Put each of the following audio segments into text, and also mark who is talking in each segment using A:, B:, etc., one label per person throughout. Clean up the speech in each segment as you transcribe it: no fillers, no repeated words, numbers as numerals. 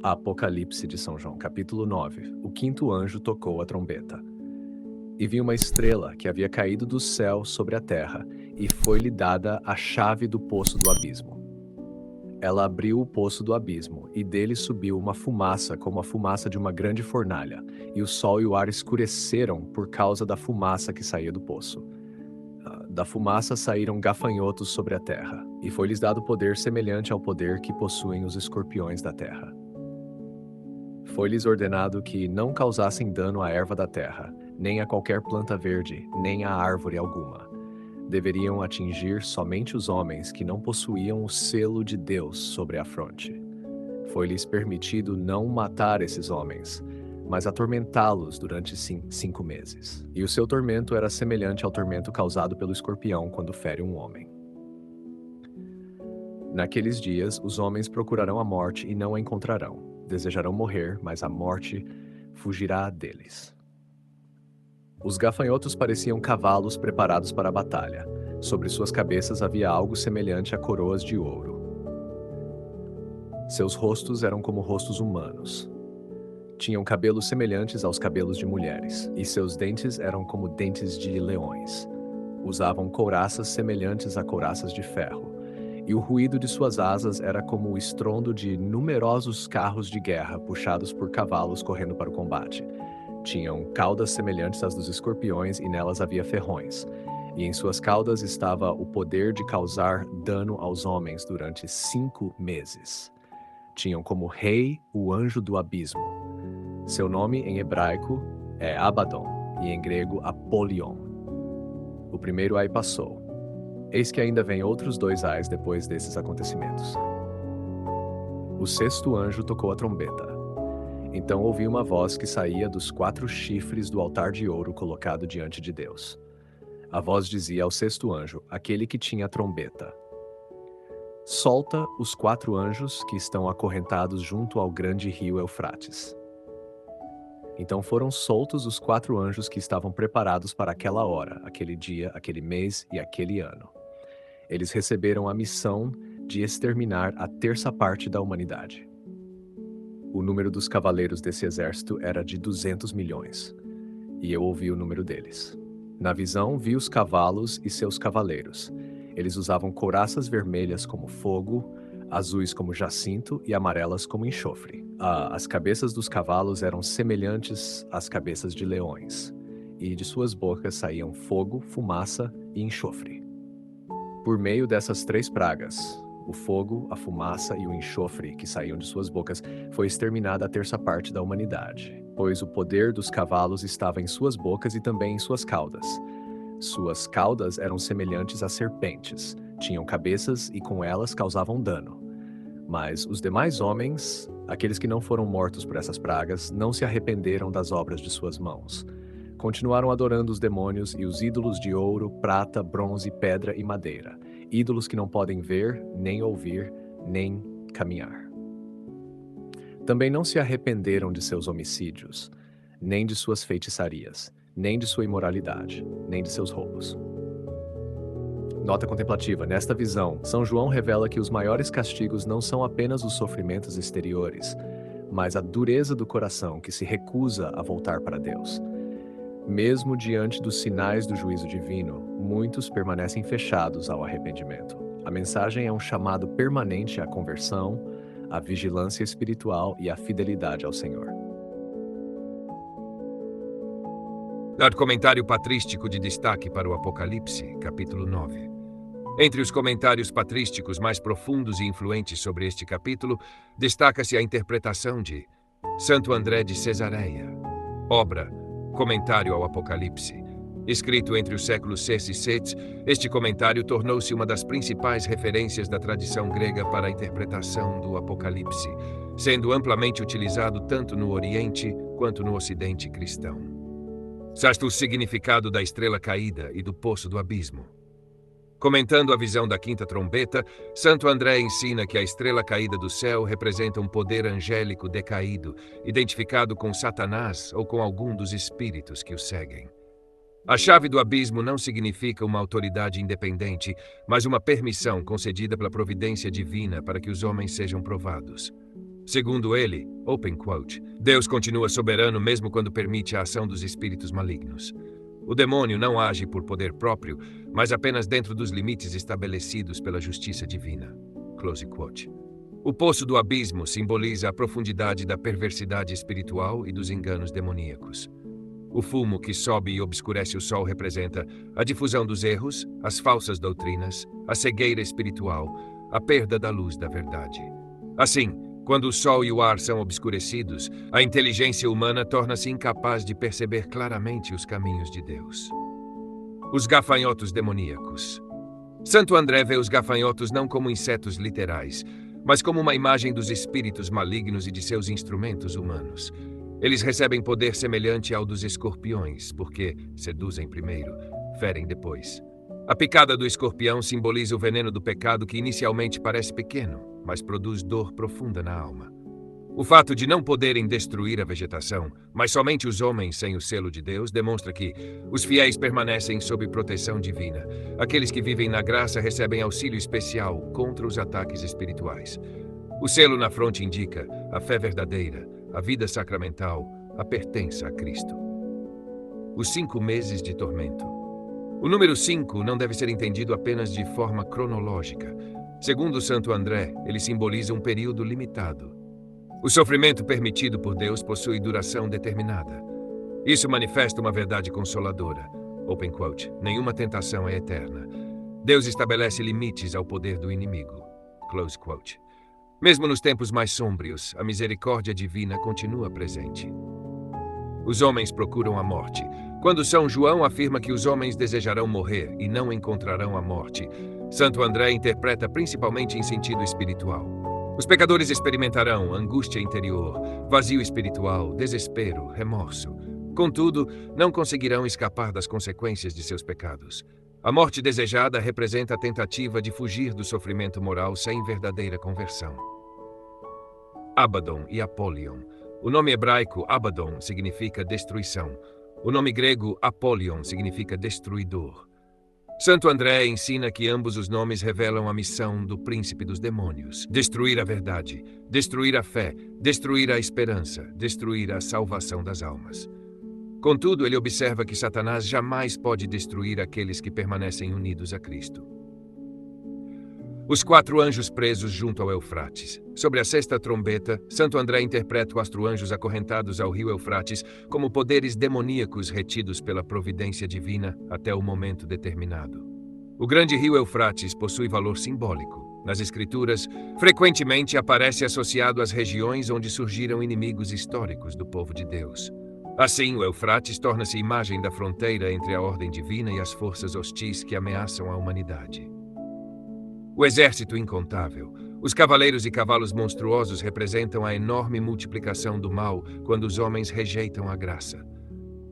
A: Apocalipse de São João, capítulo 9. O quinto anjo tocou a trombeta. E vi uma estrela que havia caído do céu sobre a terra, e foi-lhe dada a chave do poço do abismo. Ela abriu o poço do abismo, e dele subiu uma fumaça como a fumaça de uma grande fornalha, e o sol e o ar escureceram por causa da fumaça que saía do poço. Da fumaça saíram gafanhotos sobre a terra, e foi-lhes dado poder semelhante ao poder que possuem os escorpiões da terra. Foi-lhes ordenado que não causassem dano à erva da terra, nem a qualquer planta verde, nem a árvore alguma. Deveriam atingir somente os homens que não possuíam o selo de Deus sobre a fronte. Foi-lhes permitido não matar esses homens, mas atormentá-los durante 5 meses. E o seu tormento era semelhante ao tormento causado pelo escorpião quando fere um homem. Naqueles dias, os homens procurarão a morte e não a encontrarão. Desejarão morrer, mas a morte fugirá deles. Os gafanhotos pareciam cavalos preparados para a batalha. Sobre suas cabeças havia algo semelhante a coroas de ouro. Seus rostos eram como rostos humanos. Tinham cabelos semelhantes aos cabelos de mulheres, e seus dentes eram como dentes de leões. Usavam couraças semelhantes a couraças de ferro. E o ruído de suas asas era como o estrondo de numerosos carros de guerra puxados por cavalos correndo para o combate. Tinham caudas semelhantes às dos escorpiões e nelas havia ferrões. E em suas caudas estava o poder de causar dano aos homens durante 5 meses. Tinham como rei o anjo do abismo. Seu nome em hebraico é Abaddon e em grego Apolion. O primeiro ai passou. Eis que ainda vem outros 2 ais depois desses acontecimentos. O sexto anjo tocou a trombeta. Então ouvi uma voz que saía dos 4 chifres do altar de ouro colocado diante de Deus. A voz dizia ao sexto anjo, aquele que tinha a trombeta: solta os 4 anjos que estão acorrentados junto ao grande rio Eufrates. Então foram soltos os 4 anjos que estavam preparados para aquela hora, aquele dia, aquele mês e aquele ano. Eles receberam a missão de exterminar a 1/3 parte da humanidade. O número dos cavaleiros desse exército era de 200 milhões, e eu ouvi o número deles. Na visão, vi os cavalos e seus cavaleiros. Eles usavam couraças vermelhas como fogo, azuis como jacinto e amarelas como enxofre. As cabeças dos cavalos eram semelhantes às cabeças de leões, e de suas bocas saíam fogo, fumaça e enxofre. Por meio dessas 3 pragas, o fogo, a fumaça e o enxofre que saíam de suas bocas, foi exterminada a 1/3 parte da humanidade, pois o poder dos cavalos estava em suas bocas e também em suas caudas. Suas caudas eram semelhantes a serpentes, tinham cabeças e com elas causavam dano. Mas os demais homens, aqueles que não foram mortos por essas pragas, não se arrependeram das obras de suas mãos. Continuaram adorando os demônios e os ídolos de ouro, prata, bronze, pedra e madeira, ídolos que não podem ver, nem ouvir, nem caminhar. Também não se arrependeram de seus homicídios, nem de suas feitiçarias, nem de sua imoralidade, nem de seus roubos. Nota contemplativa. Nesta visão, São João revela que os maiores castigos não são apenas os sofrimentos exteriores, mas a dureza do coração que se recusa a voltar para Deus. Mesmo diante dos sinais do juízo divino, muitos permanecem fechados ao arrependimento. A mensagem é um chamado permanente à conversão, à vigilância espiritual e à fidelidade ao Senhor.
B: Dar comentário patrístico de destaque para o Apocalipse, capítulo 9. Entre os comentários patrísticos mais profundos e influentes sobre este capítulo, destaca-se a interpretação de Santo André de Cesareia. Obra Comentário ao Apocalipse. Escrito entre os séculos VI e VII, este comentário tornou-se uma das principais referências da tradição grega para a interpretação do Apocalipse, sendo amplamente utilizado tanto no Oriente quanto no Ocidente cristão. Sasta o significado da estrela caída e do poço do abismo. Comentando a visão da quinta trombeta, Santo André ensina que a estrela caída do céu representa um poder angélico decaído, identificado com Satanás ou com algum dos espíritos que o seguem. A chave do abismo não significa uma autoridade independente, mas uma permissão concedida pela providência divina para que os homens sejam provados. Segundo ele, open quote, Deus continua soberano mesmo quando permite a ação dos espíritos malignos. O demônio não age por poder próprio, mas apenas dentro dos limites estabelecidos pela justiça divina. Close quote. O poço do abismo simboliza a profundidade da perversidade espiritual e dos enganos demoníacos. O fumo que sobe e obscurece o sol representa a difusão dos erros, as falsas doutrinas, a cegueira espiritual, a perda da luz da verdade. Assim, quando o sol e o ar são obscurecidos, a inteligência humana torna-se incapaz de perceber claramente os caminhos de Deus. Os gafanhotos demoníacos. Santo André vê os gafanhotos não como insetos literais, mas como uma imagem dos espíritos malignos e de seus instrumentos humanos. Eles recebem poder semelhante ao dos escorpiões, porque seduzem primeiro, ferem depois. A picada do escorpião simboliza o veneno do pecado que inicialmente parece pequeno, mas produz dor profunda na alma. O fato de não poderem destruir a vegetação, mas somente os homens sem o selo de Deus, demonstra que os fiéis permanecem sob proteção divina. Aqueles que vivem na graça recebem auxílio especial contra os ataques espirituais. O selo na fronte indica a fé verdadeira, a vida sacramental, a pertença a Cristo. Os 5 meses de tormento. O número 5 não deve ser entendido apenas de forma cronológica. Segundo Santo André, ele simboliza um período limitado. O sofrimento permitido por Deus possui duração determinada. Isso manifesta uma verdade consoladora. Open quote, nenhuma tentação é eterna. Deus estabelece limites ao poder do inimigo. Close quote. Mesmo nos tempos mais sômbrios, a misericórdia divina continua presente. Os homens procuram a morte. Quando São João afirma que os homens desejarão morrer e não encontrarão a morte, Santo André interpreta principalmente em sentido espiritual. Os pecadores experimentarão angústia interior, vazio espiritual, desespero, remorso. Contudo, não conseguirão escapar das consequências de seus pecados. A morte desejada representa a tentativa de fugir do sofrimento moral sem verdadeira conversão. Abaddon e Apollyon. O nome hebraico Abaddon significa destruição. O nome grego Apollyon significa destruidor. Santo André ensina que ambos os nomes revelam a missão do príncipe dos demônios: destruir a verdade, destruir a fé, destruir a esperança, destruir a salvação das almas. Contudo, ele observa que Satanás jamais pode destruir aqueles que permanecem unidos a Cristo. Os 4 anjos presos junto ao Eufrates. Sobre a 6ª trombeta, Santo André interpreta os 4 anjos acorrentados ao rio Eufrates como poderes demoníacos retidos pela providência divina até o momento determinado. O grande rio Eufrates possui valor simbólico. Nas Escrituras, frequentemente aparece associado às regiões onde surgiram inimigos históricos do povo de Deus. Assim, o Eufrates torna-se imagem da fronteira entre a ordem divina e as forças hostis que ameaçam a humanidade. O exército incontável. Os cavaleiros e cavalos monstruosos representam a enorme multiplicação do mal quando os homens rejeitam a graça.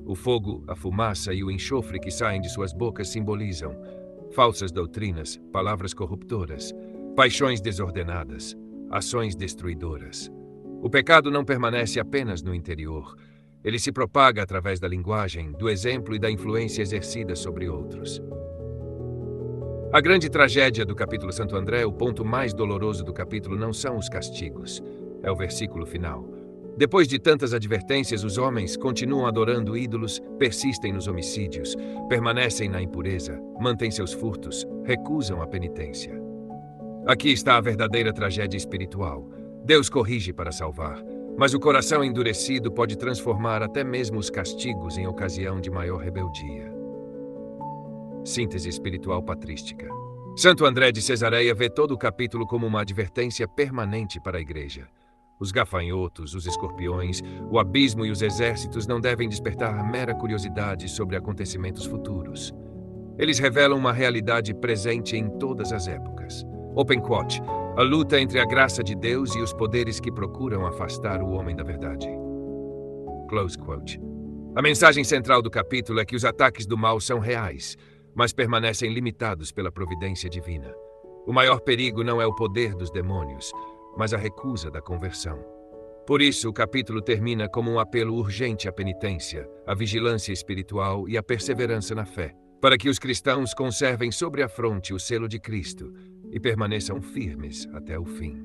B: O fogo, a fumaça e o enxofre que saem de suas bocas simbolizam falsas doutrinas, palavras corruptoras, paixões desordenadas, ações destruidoras. O pecado não permanece apenas no interior. Ele se propaga através da linguagem, do exemplo e da influência exercida sobre outros. A grande tragédia do capítulo Santo André, o ponto mais doloroso do capítulo, não são os castigos. É o versículo final. Depois de tantas advertências, os homens continuam adorando ídolos, persistem nos homicídios, permanecem na impureza, mantêm seus furtos, recusam a penitência. Aqui está a verdadeira tragédia espiritual. Deus corrige para salvar, mas o coração endurecido pode transformar até mesmo os castigos em ocasião de maior rebeldia. Síntese espiritual patrística. Santo André de Cesareia vê todo o capítulo como uma advertência permanente para a Igreja. Os gafanhotos, os escorpiões, o abismo e os exércitos não devem despertar mera curiosidade sobre acontecimentos futuros. Eles revelam uma realidade presente em todas as épocas. Open quote, a luta entre a graça de Deus e os poderes que procuram afastar o homem da verdade. Close quote. A mensagem central do capítulo é que os ataques do mal são reais, mas permanecem limitados pela providência divina. O maior perigo não é o poder dos demônios, mas a recusa da conversão. Por isso, o capítulo termina como um apelo urgente à penitência, à vigilância espiritual e à perseverança na fé, para que os cristãos conservem sobre a fronte o selo de Cristo e permaneçam firmes até o fim.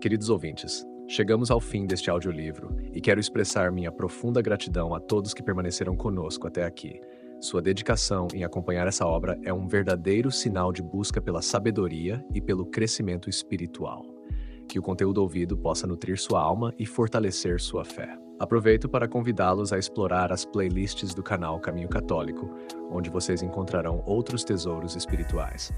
A: Queridos ouvintes, chegamos ao fim deste audiolivro e quero expressar minha profunda gratidão a todos que permaneceram conosco até aqui. Sua dedicação em acompanhar essa obra é um verdadeiro sinal de busca pela sabedoria e pelo crescimento espiritual. Que o conteúdo ouvido possa nutrir sua alma e fortalecer sua fé. Aproveito para convidá-los a explorar as playlists do canal Caminho Católico, onde vocês encontrarão outros tesouros espirituais.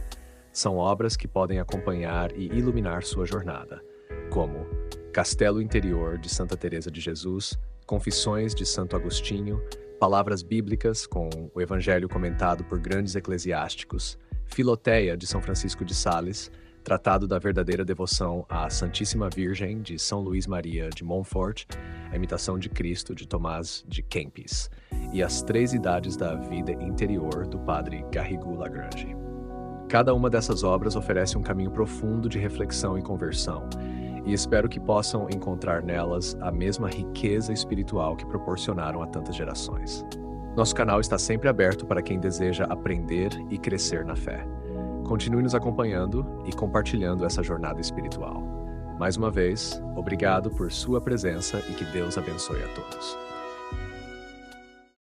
A: São obras que podem acompanhar e iluminar sua jornada, como Castelo Interior de Santa Teresa de Jesus, Confissões de Santo Agostinho, Palavras Bíblicas com o Evangelho comentado por grandes eclesiásticos, Filoteia de São Francisco de Sales, Tratado da Verdadeira Devoção à Santíssima Virgem de São Luís Maria de Montfort, A Imitação de Cristo de Tomás de Kempis e As Três Idades da Vida Interior do Padre Garrigou Lagrange. Cada uma dessas obras oferece um caminho profundo de reflexão e conversão, e espero que possam encontrar nelas a mesma riqueza espiritual que proporcionaram a tantas gerações. Nosso canal está sempre aberto para quem deseja aprender e crescer na fé. Continue nos acompanhando e compartilhando essa jornada espiritual. Mais uma vez, obrigado por sua presença e que Deus abençoe a todos.